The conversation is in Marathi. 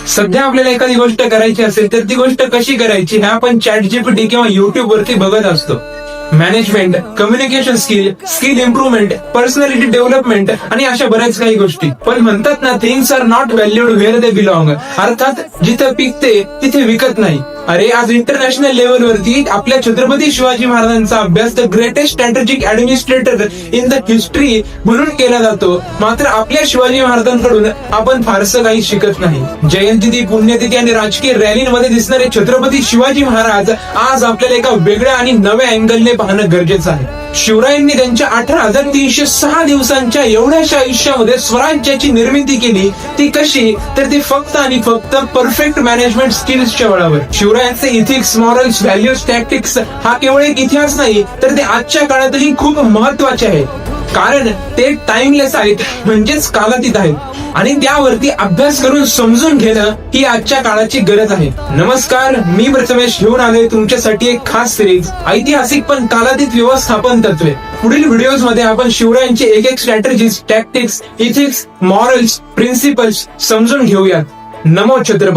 सध्या आपल्याला एखादी गोष्ट करायची असेल तर ती गोष्ट कशी करायची हे आपण ChatGPT किंवा युट्यूब वरती बघत असतो. Management, communication skill, skill improvement, personality development आणि अशा बऱ्याच काही गोष्टी. पण म्हणतात ना, things are not valued where they belong. अर्थात जिथं पिकते तिथे विकत नाही. अरे आज इंटरनॅशनल लेवलवरती आपल्या छत्रपती शिवाजी महाराजांचा अभ्यास the greatest strategic administrator in the history म्हणून केला जातो. मात्र आपल्या शिवाजी महाराजांकडून आपण फारसं काही शिकत नाही. जयंती, पुण्यतिथी आणि राजकीय रॅलीमध्ये दिसणारे छत्रपती शिवाजी महाराज आज आपल्याला एका वेगळ्या आणि नव्या अँगलने पाहणं गरजेचं आहे. शिवरायांनी त्यांच्या 18,306 दिवसांच्या एवढ्याशा आयुष्यामध्ये स्वराज्याची निर्मिती केली. ती कशी? तर ती फक्त आणि फक्त परफेक्ट मॅनेजमेंट स्किल्सच्या बळावर. शिवरायांचे इथिक्स, मॉरल्स, व्हॅल्यूज, टॅक्टिक्स हा केवळ एक इतिहास नाही, तर ते आजच्या काळातही खूप महत्वाचे आहेत. कारण ते टाइमलेस आहेत, म्हणजेच कालातीत आहेत. आणि त्यावरती अभ्यास करून समजून घेणं ही आजच्या काळाची गरज आहे. नमस्कार, मी प्रथमेश घेऊन आलोय तुमच्यासाठी एक खास सिरीज, ऐतिहासिक पण कालातीत व्यवस्थापन तत्वे. पुढील व्हिडिओज मध्ये आपण शिवरायांची एक strategies, tactics, ethics, morals, principles समजून घेऊयात. नमो छत्रपती.